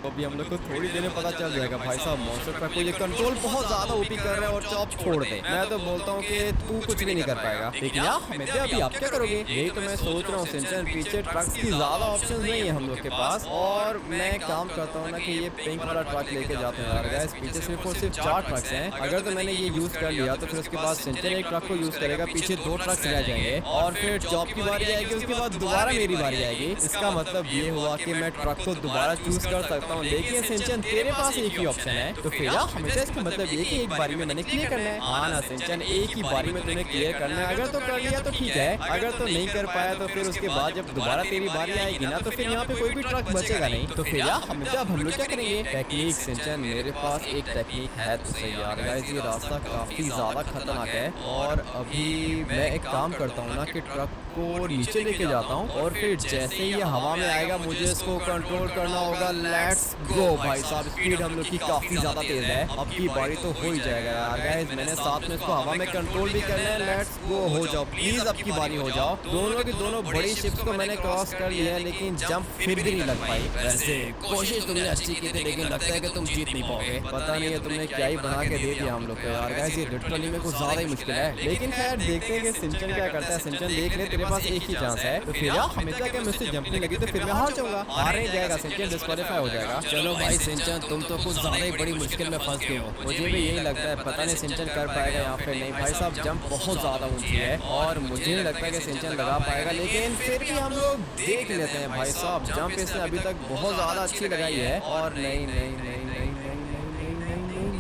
अभी हम लोग को थोड़ी देर में पता चल जाएगा। भाई साहब मॉन्स्टर ट्रक को ये कंट्रोल बहुत ज्यादा ओपी कर रहे हैं और चॉप छोड़ दे। मैं तो बोलता हूँ कि तू कुछ भी नहीं कर पाएगा। लेकिन यार हमें तो अभी आप क्या करोगे? यही तो मैं सोच रहा हूँ सिंचन, पीछे ट्रक्स की ज्यादा ऑप्शन नहीं है हम लोग के पास। और मैं काम करता हूँ ना कि ये पिंक वाला ट्रक लेके जाते हैं यार गाइस। पीछे सिर्फ और सिर्फ 4 ट्रक्स हैं। अगर तो मैंने ये यूज कर लिया तो फिर उसके बाद सिंचन एक ट्रक को यूज करेगा, पीछे 2 ट्रक्स रह जाएंगे और फिर चॉप की बारी आएगी। उसके बाद दोबारा मेरी बारी आएगी। इसका मतलब ये हुआ कि मैं ट्रक को दोबारा चूज कर सकता हूँ। लेकिन सिंचन तेरे पास एक ही ऑप्शन है। तो फिर यार हमेशा इसका मतलब ये कि एक बारी में मैंने क्लियर करना है। हाँ ना सिंचन, एक ही बारी में तूने क्लियर करना है। अगर तो कर लिया तो ठीक है, अगर तो नहीं कर पाया तो फिर उसके बाद जब दोबारा तेरी बारी आएगी ना, तो फिर यहाँ पे कोई भी ट्रक बचेगा नहीं। तो फिर यार हमेशा अब हम लोग क्या करेंगे? टेक्निक सिंचन, मेरे पास एक टेक्निक है तो सही यार गाइस। ये रास्ता काफी ज्यादा खतरनाक है और अभी मैं एक काम करता हूँ ना कि ट्रक को नीचे लेके जाता हूँ और फिर जैसे ही ये हवा में आएगा मुझे इसको कंट्रोल करना होगा। लेट्स गो भाई साहब, स्पीड हम लोग की काफी ज्यादा तेज है। अब की बारी तो हो ही जाएगा यार गाइस। मैंने साथ में इसको हवा में कंट्रोल भी करना है। लेट्स गो, हो जाओ प्लीज, अब की बारी हो जाओ। दोनों की दोनों बड़ी शिप्स को मैंने क्रॉस कर लिया है, लेकिन जंप फिर भी नहीं लग पाई। वैसे कोशिश तुमने अच्छी की थी, लेकिन लगता है कि तुम जीत नहीं पाओगे। पता नहीं है तुमने क्या ही बना के दे दिया हम लोग को यार गाइस। ये लिटरली में कुछ ज्यादा ही मुश्किल है। लेकिन खैर देखते हैं कि सिंचन क्या करता है। सिंचन देख ले, तेरे पास एक ही चांस है। तो फिर यार हमेशा क्या मुझसे जंप नहीं लगी तो फिर मैं हार जाऊंगा। हार नहीं जाएगा सिंचन, डिस्क्वालीफाई हो जाएगा। चलो भाई सिंचन, तुम तो कुछ ज्यादा ही बड़ी मुश्किल में फंस गए हो। मुझे भी यही लगता है, पता नहीं सिंचन कर पाएगा यहाँ पे। नहीं भाई साहब, जंप बहुत ज्यादा ऊंची है और मुझे नहीं लगता कि सिंचन लगा पाएगा। लेकिन फिर भी हम लोग देख लेते हैं भाई साहब। जंप इसने अभी तक बहुत ज्यादा अच्छी लगाई है और नहीं नहीं नहीं नहीं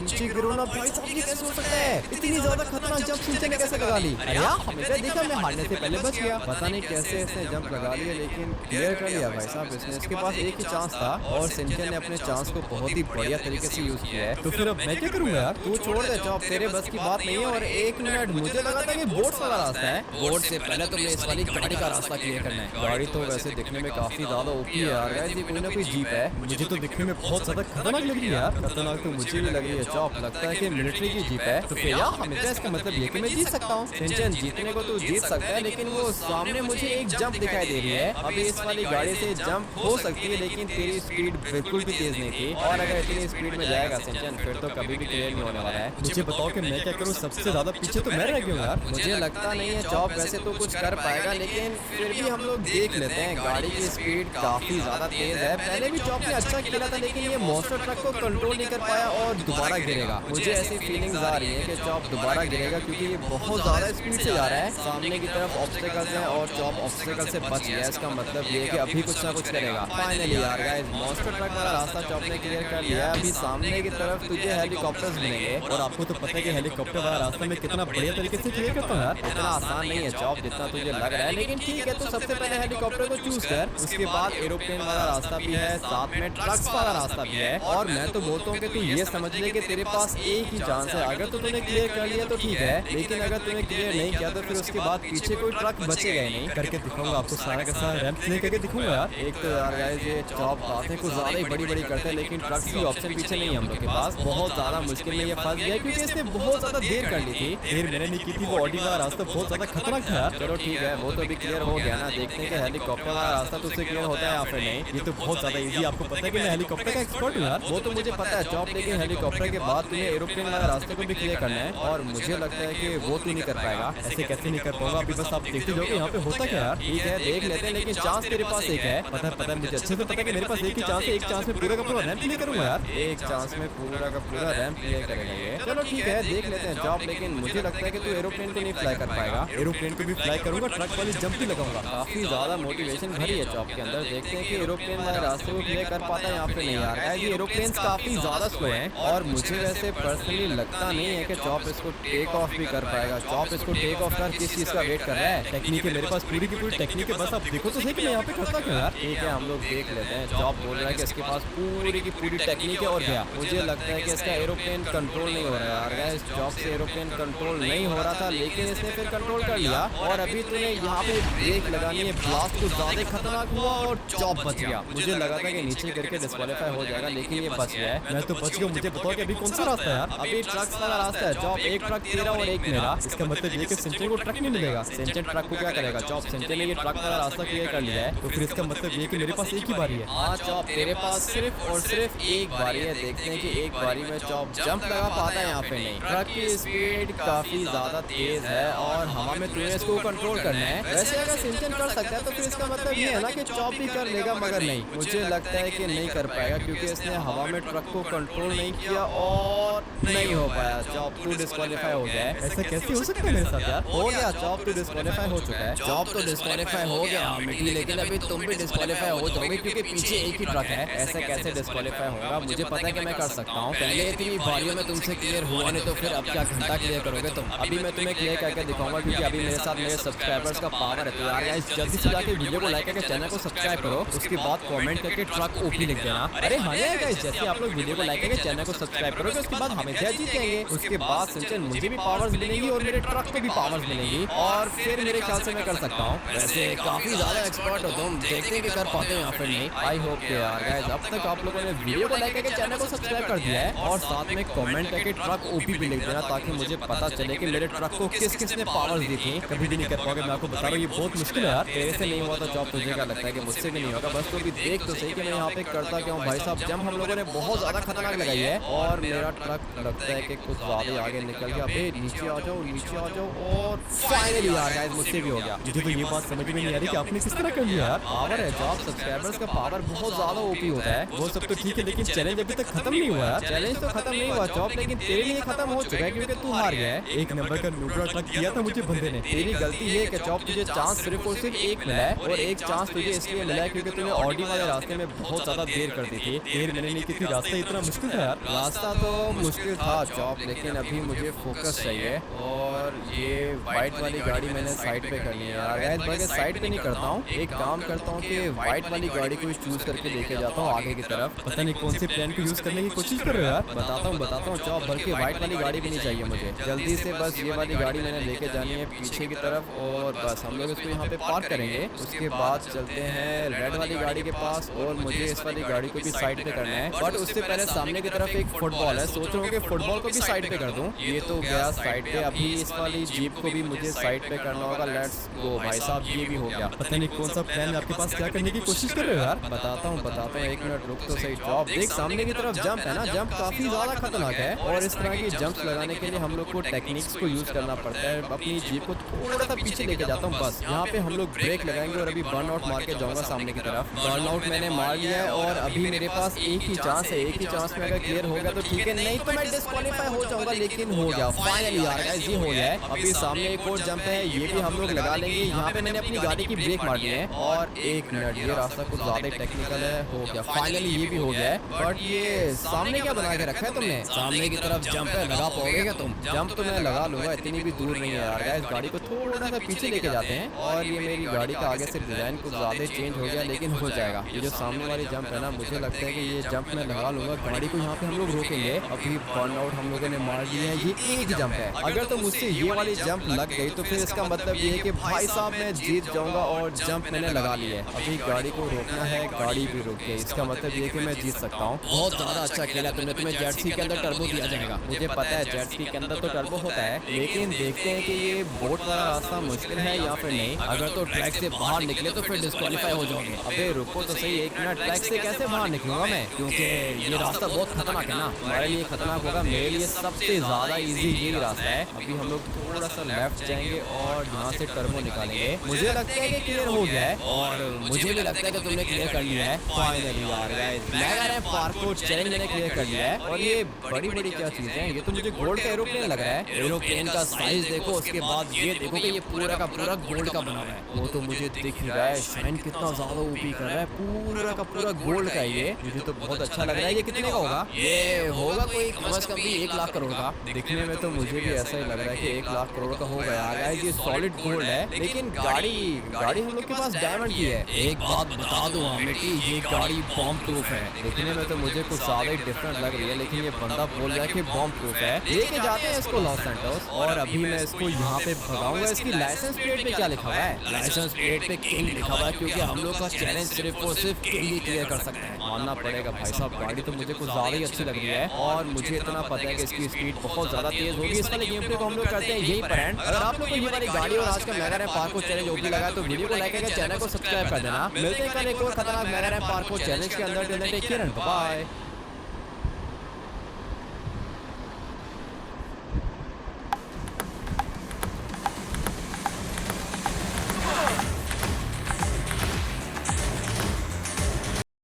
नीचे गिरो ना भाई साहब, ये कैसे हो सकता है? इतनी ज्यादा खतरनाक जंप सिंचन ने कैसे लगा ली? अरे यार हमेशा देखा मैं हारने से पहले बच गया। पता नहीं कैसे इसने जंप लगा लिया, लेकिन क्लियर कर लिया भाई साहब इसने। इसके पास एक ही चांस था और सिंचन ने अपने चांस को बहुत ही बढ़िया तरीके से यूज किया है। तो फिर अब मैं क्या करूंगा यार? तू छोड़ दे चौप, तेरे बस की बात नहीं है। और 1 मिनट, मुझे लगा था कि बोट वाला रास्ता है। बोर्ड से पहले तुमने इस वाली गाड़ी का रास्ता क्लियर करना है। गाड़ी तो वैसे दिखने में काफी ज्यादा ओपी है यार गाइस। ये कोई ना कोई जीप है, मुझे तो दिखने में बहुत ज्यादा खतरनाक लग रही है यार। खतरनाक तो मुझे भी लग रही है चौप। चॉप लगता है कि मिलिट्री की जीप है, तो फिर यार हमेशा इसका मतलब ये कि मैं जीत सकता हूँ। सिंचन जीतने को तो जीत सकता है, लेकिन वो सामने मुझे एक जंप दिखाई दे रही है। अभी इस वाली गाड़ी से जंप हो सकती है, लेकिन तेरी स्पीड बिल्कुल भी तेज नहीं थी, और अगर इतनी स्पीड में जाएगा सिंचन फिर तो कभी भी क्लियर नहीं होने वाला है। मुझे बताओ कि मैं क्या करूँ, सबसे ज्यादा पीछे तो मैं रह गया हूँ यार। मुझे लगता नहीं है चॉप वैसे तो कुछ कर पाएगा, लेकिन फिर भी हम लोग देख लेते हैं। गाड़ी की स्पीड काफी ज्यादा तेज है। पहले भी चॉप ने अच्छा खेला था, लेकिन ये मॉन्स्टर ट्रक को कंट्रोल नहीं कर पाया और दोबारा गिरेगा। मुझे ऐसी फीलिंग्स आ रही है कि चॉप दोबारा गिरेगा, क्योंकि ये बहुत ज्यादा स्पीड से जा रहा है। सामने की तरफ ऑब्स्टेकल्स हैं और चॉप ऑब्स्टेकल से बच गया। इसका मतलब ये कि अभी कुछ ना कुछ करेगा। फाइनली यार गाइस, मॉन्स्टर ट्रक वाला रास्ता चॉप ने क्लियर कर लिया। अभी सामने की तरफ तुझे हेलीकॉप्टर्स मिलेंगे, और आपको तो पता है कि हेलीकॉप्टर वाला रास्ता मैं कितना बढ़िया तरीके से क्लियर करता हूँ यार। इतना आसान नहीं है चॉप जितना तुझे लग रहा है, लेकिन ठीक है। तो सबसे पहले हेलीकॉप्टर को चूज कर, उसके बाद एरोप्लेन वाला रास्ता भी है, साथ में ट्रक्स वाला रास्ता भी है। और मैं तो बोलता हूँ कि तू ये समझ ले कि तेरे पास एक ही चांस है। अगर तो तूने क्लियर कर लिया तो ठीक है, लेकिन अगर तूने क्लियर नहीं किया तो फिर उसके बाद पीछे कोई ट्रक बचेगा ही नहीं। करके दिखाऊंगा आपको, सारा का सारा रैंप क्लियर करके दिखाऊंगा यार। एक तो यार गाइस ये चॉप बातें कुछ ज्यादा ही बड़ी बड़ी करते हैं, लेकिन ट्रक्स की ऑप्शन पीछे नहीं है हम लोग के पास। बहुत ज्यादा मुश्किल में ये फंस गया, क्योंकि इसने बहुत ज्यादा देर कर ली थी। देर मैंने नहीं की थी, वो ऑडी वाला रास्ता बहुत ज्यादा खतरनाक था यार। चलो ठीक है, वो तो अभी क्लियर हो गया ना। देखते हैं कि हेलीकॉप्टर वाला रास्ता तुझसे क्लियर होता है या फिर नहीं। ये तो बहुत ज्यादा इजी, आपको पता है कि मैं हेलीकॉप्टर का एक्सपर्ट हूँ यार। वो तो मुझे पता है चॉप, लेकिन हेलीकॉप्टर के बाद तुम्हें एरोप्लेन वाला रास्ते को भी क्लियर करना है, और मुझे लगता है कि वो तू नहीं कर पाएगा। ऐसे कैसे नहीं कर पाऊंगा, अभी बस आप देखते जाओगे यहाँ पे होता क्या यार। ठीक है देख लेते हैं, लेकिन चांस तेरे पास एक है। पता है मुझे अच्छे से पता है कि मेरे पास एक ही चांस है। एक चांस में पूरा का पूरा रैंप क्लियर करूंगा यार। एक चांस में पूरा का पूरा रैंप क्लियर करेगा ये। चलो ठीक है देख लेते हैं चॉप, लेकिन मुझे लगता है कि तू एरोप्लेन को नहीं फ्लाई कर पाएगा। एरोप्लेन को भी फ्लाई करूंगा, ट्रक वाली जंप भी लगाऊंगा। काफी ज्यादा मोटिवेशन भरी है चॉप के अंदर। देखते हैं कि एरोप्लेन वाले रास्ते को क्लियर कर पाता है यहाँ पे नहीं आ रहा है। ये एरोप्लेन काफी ज्यादा स्लो है, और मुझे वैसे पर्सनली लगता नहीं है कि चॉप इसको टेक ऑफ भी कर पाएगा। चॉप इसको टेक ऑफ कर किस चीज का वेट कर रहा है? टेक्निक है मेरे पास, पूरी की पूरी टेक्निक है। बस आप देखो तो सही कि मैं यहाँ पे करता क्यों यार। ठीक है हम लोग देख लेते हैं। चॉप बोल रहा है कि इसके पास पूरी की पूरी टेक्निक है, और गया। मुझे लगता है कि इसका एरोप्लेन कंट्रोल नहीं हो रहा है यार। इस चॉप से एरोप्लेन कंट्रोल नहीं हो रहा था, लेकिन इसने फिर कंट्रोल कर लिया। और अभी तूने यहाँ पे ब्रेक लगानी है, ब्लास्ट कुछ ज्यादा खतरनाक हुआ और चॉप बच गया। मुझे लगा था कि नीचे करके डिस्क्वालीफाई हो जाएगा, लेकिन ये बच गया है। मैं तो बच गया। मुझे बताओ कि अभी कौन सा रास्ता है यार। अभी ट्रक्स वाला रास्ता है चॉप। एक ट्रक तेरा और एक मेरा। इसका मतलब ये कि सिंचन को ट्रक नहीं मिलेगा। सिंचन ट्रक को क्या करेगा चॉप? सिंचन ने ये ट्रक वाला रास्ता क्लियर कर लिया है, तो फिर इसका मतलब ये कि मेरे पास एक ही बारी है। हाँ चॉप तेरे पास सिर्फ और सिर्फ एक बारी है। देखते हैं कि एक बारी में चॉप जंप लगा पाता है यहाँ पे नहीं। ट्रक की स्पीड काफी ज्यादा तेज है, और हवा में तुम्हें इसको कंट्रोल करना है। वैसे अगर सिंचन कर सकता है तो फिर इसका मतलब ये है ना कि चॉप भी कर लेगा, मगर नहीं, मुझे लगता है कि नहीं कर पाएगा, क्योंकि इसने हवा में ट्रक को कंट्रोल नहीं किया और नहीं हो पाया। चॉप टू डिस्क्वालीफाई हो गया है। ऐसा कैसे हो सकता है मेरे साथ यार। हो गया, चॉप टू डिस्क्वालीफाई हो चुका है। चॉप तो डिस्क्वालीफाई हो गया मिट्टी, लेकिन अभी तुम भी डिस्क्वालीफाई हो जाओगे, क्योंकि पीछे एक ही ट्रक है। ऐसे कैसे डिस्क्वालीफाई होगा? मुझे पता है कि मैं कर सकता हूँ। पहले इतनी बारियों में तुमसे क्लियर हुआ नहीं, तो फिर अब क्या घंटा क्लियर करोगे तुम? अभी मैं तुम्हें क्लियर करके दिखाऊंगा, क्योंकि अभी मेरे साथ मेरे सब्सक्राइबर्स का पावर है। तो यार गाइस जल्दी से जाके वीडियो को लाइक करके चैनल को सब्सक्राइब करो, उसके बाद कमेंट करके ट्रक ओपी लिख देना। अरे हाँ गाइस, जैसे आप लोग वीडियो को लाइक करके चैनल को सब्सक्राइब करोगे, उसके बाद हमें जीत जाएंगे। उसके बाद सिंचन मुझे भी पावर्स मिलेंगी और मेरे ट्रक को भी पावर्स मिलेंगी, और फिर मेरे ख्याल से मैं कर सकता हूँ। वैसे काफी ज्यादा एक्सपर्ट हो तुम, देखते हैं कि कर पाते हैं या फिर नहीं। आई होप के यार गाइस अब तक आप लोगों ने वीडियो को लाइक करके चैनल को सब्सक्राइब कर दिया है, और साथ में कमेंट करके ट्रक ओपी भी लिख देना, ताकि मुझे पता चले कि मेरे ट्रक को किस किस ने पावर्स दी थी। कभी भी नहीं कर पाओगे, मैं आपको बता रहा हूँ। ये बहुत मुश्किल है यार। तेरे से नहीं हुआ तो जॉब तुझे क्या लगता है कि मुझसे भी नहीं होगा? बस तो अभी देख तो सही कि मैं यहाँ पे करता क्या हूँ। भाई साहब जंप हम लोगों ने बहुत ज्यादा खतरनाक लगाई है, और मेरा ट्रक लगता है कि कुछ ज्यादा आगे निकल गया। अबे नीचे आ जाओ, नीचे आ जाओ, और फाइनली यार गाइस मुझसे भी हो गया। मुझे तो ये बात समझ में नहीं आ रही कि आपने किस तरह कर लिया यार। पावर है जॉब, सब्सक्राइबर्स का पावर बहुत ज्यादा ओपी होता है। वो सब तो ठीक है, लेकिन चैलेंज अभी तक खत्म नहीं हुआ यार। चैलेंज तो खत्म नहीं हुआ जॉब, लेकिन तेरे लिए खत्म हो चुका है, क्योंकि तू हार गया है। एक नंबर का न्यूट्रल ट्रक दिया था मुझे बंदे ने। तेरी गलती है कि जॉब तुझे चांस सिर्फ और सिर्फ एक मिला है, और एक चांस तुझे इसलिए मिला है क्योंकि तूने ऑडी वाले रास्ते में बहुत ज्यादा देर कर दी थी। देर मैंने नहीं की थी, रास्ता इतना मुश्किल था यार। रास्ता तो मुश्किल था जॉब, लेकिन अभी मुझे फोकस चाहिए, और ये व्हाइट वाली गाड़ी मैंने साइड पे करनी है यार। गाइस बल्कि साइड पे नहीं करता हूँ, एक काम करता हूँ कि व्हाइट वाली गाड़ी को चूज करके लेके जाता हूँ आगे की तरफ। पता नहीं कौन से प्लान को यूज करने की कोशिश कर रहे हो यार। बताता हूँ जॉब, बल्कि व्हाइट वाली गाड़ी भी नहीं चाहिए मुझे। जल्दी से बस ये वाली गाड़ी मैंने लेके जानी है पीछे की तरफ, और बस हम लोग इसको यहाँ पे पार्क करेंगे। उसके बाद चलते हैं रेड वाली गाड़ी के पास, और मुझे इस वाली गाड़ी को भी साइड पे करना है। बट उससे पहले सामने की तरफ एक फुटबॉल फुटबॉल है, सोच रहा हूँ कि फुटबॉल को भी साइड पे कर दूं। ये तो गया साइड पे, अभी इस वाली जीप को भी मुझे साइड पे करना होगा। लेट्स गो भाई साहब, ये भी हो गया। पता नहीं कौन सा प्लान आपके पास क्या करने की कोशिश कर रहे हो यार। बताता हूँ 1 मिनट रुक तो सही। ड्रॉप देख, सामने की तरफ जंप है ना, जंप काफी ज्यादा खतरनाक है और इस तरह की जंप्स लगाने के लिए हम लोग को टेक्निक्स को यूज करना पड़ता है। अपनी जीप को थोड़ा सा पीछे लेके जाता हूँ बस। यहाँ पे हम लोग ब्रेक लगाएंगे और अभी बर्न आउट मार के जाऊंगा सामने की तरफ। बर्न आउट मैंने मार लिया है और अभी मेरे पास एक ही चांस है। एक ही चांस में अगर क्लियर हो गया तो ठीक है, नहीं तो मैं डिस्क्वालीफाई हो जाऊंगा। लेकिन हो गया फाइनली यार गाइस, ये हो गया है। अभी सामने एक और जंप है, ये भी हम लोग लगा लेंगे। यहाँ पे मैंने अपनी गाड़ी की ब्रेक मार ली है और 1 मिनट, ये रास्ता कुछ ज्यादा टेक्निकल है। हो गया फाइनली, ये भी हो गया है। बट ये सामने क्या बना के रखा है तुमने? सामने की तरफ जंप है, लगा पाओगे क्या तुम? जंप तो मैं लगा लूंगा, इतनी भी दूर नहीं है यार गाइस। गाड़ी को थोड़ा सा पीछे लेके जाते हैं और ये मेरी गाड़ी का आगे से डिजाइन कुछ ज्यादा चेंज हो गया, लेकिन हो जाएगा। ये जो सामने वाली जंप है ना, मुझे लगता है कि ये जंप मैं लगा लूंगा। गाड़ी को यहाँ पे हम लोग रोकेंगे। अभी बर्न आउट हम लोगों ने मार दिया है, ये एक ही जंप है। अगर तो मुझसे ये वाली जंप लग गई तो फिर इसका मतलब ये है कि भाई साहब मैं जीत जाऊंगा और जंप मैंने लगा ली है। अभी गाड़ी को रोकना है, गाड़ी भी रुक गई, इसका मतलब ये कि मैं जीत सकता हूँ। बहुत ज्यादा अच्छा खेला तुमने, तुम्हें जेट स्की के अंदर टर्बो दिया जाएगा। मुझे पता है जेट स्की के अंदर तो टर्बो होता है, लेकिन देखते हैं कि ये बोट वाला रास्ता मुश्किल है या फिर नहीं। अगर तो ट्रैक से बाहर निकले तो फिर डिस्क्वालीफाई हो जाओगे। अबे रुको तो सही 1 मिनट, ट्रैक से कैसे बाहर निकलूंगा मैं? क्योंकि ये रास्ता बहुत खतरनाक है ना। हमारे लिए खतरनाक होगा, मेरे लिए सबसे ज्यादा इजी यही रास्ता है। अभी हम लोग थोड़ा सा लेफ्ट जाएंगे और यहाँ से टर्बो निकालेंगे। मुझे लगता है कि क्लियर हो गया है और मुझे भी लगता है कि तुमने क्लियर कर लिया है फाइनली यार गाइस। मैं कह रहा है पार्कोर चैलेंज मैंने क्लियर कर लिया है। और ये बड़ी बड़ी क्या चीजें हैं, ये तो मुझे गोल्ड का एरोप्लेन लग रहा है। एरोप्लेन का साइज देखो, उसके बाद ये देखो कि ये पूरा का पूरा गोल्ड का बना हुआ है। वो तो मुझे दिख ही रहा है, शाइन कितना ज्यादा ऊपी कर रहा है, पूरा का पूरा गोल्ड का है ये। मुझे तो बहुत अच्छा लग रहा है। ये कितने का होगा? ये होगा कोई कम से कम भी 1 लाख करोड़ का। दिखने में तो मुझे भी ऐसा ही लग रहा है कि 1 लाख करोड़ का होगा यार गाइस। ये सॉलिड गोल्ड है, लेकिन गाड़ी हम लोग के पास डायमंड की है। एक बात बता दो बेटी, ये गाड़ी बॉम्ब प्रूफ है। दिखने में तो मुझे कुछ ज्यादा ही डिफरेंट लग रही है, लेकिन ये बंदा बोल रहा है कि बॉम्ब प्रूफ है। लेके जाते हैं इसको लॉस सैंटोस और अभी मैं इसको यहाँ पे भगाऊंगा। इसकी लाइसेंस प्लेट पे क्या लिखा हुआ है? लाइसेंस प्लेट पे किंग लिखा हुआ है, क्योंकि हम लोग का चैलेंज सिर्फ और सिर्फ किंग ही क्लियर कर सकते हैं। मानना पड़ेगा भाई साहब, गाड़ी तो मुझे कुछ ज्यादा ही अच्छी लग रही है और मुझे इतना पता है कि इसकी स्पीड बहुत ज्यादा तेज होगी। इस वाले गेम प्ले को हम लोग करते हैं यही पर एंड। अगर आप लोग को ये वाली गाड़ी और आज का मेगा पार्कोर चैलेंज ओपी लगा तो वीडियो को लाइक करके चैनल को सब्सक्राइब कर देना। मिलते हैं कल एक और खतरनाक मेगा पार्कोर चैलेंज के अंदर। Take care and bye.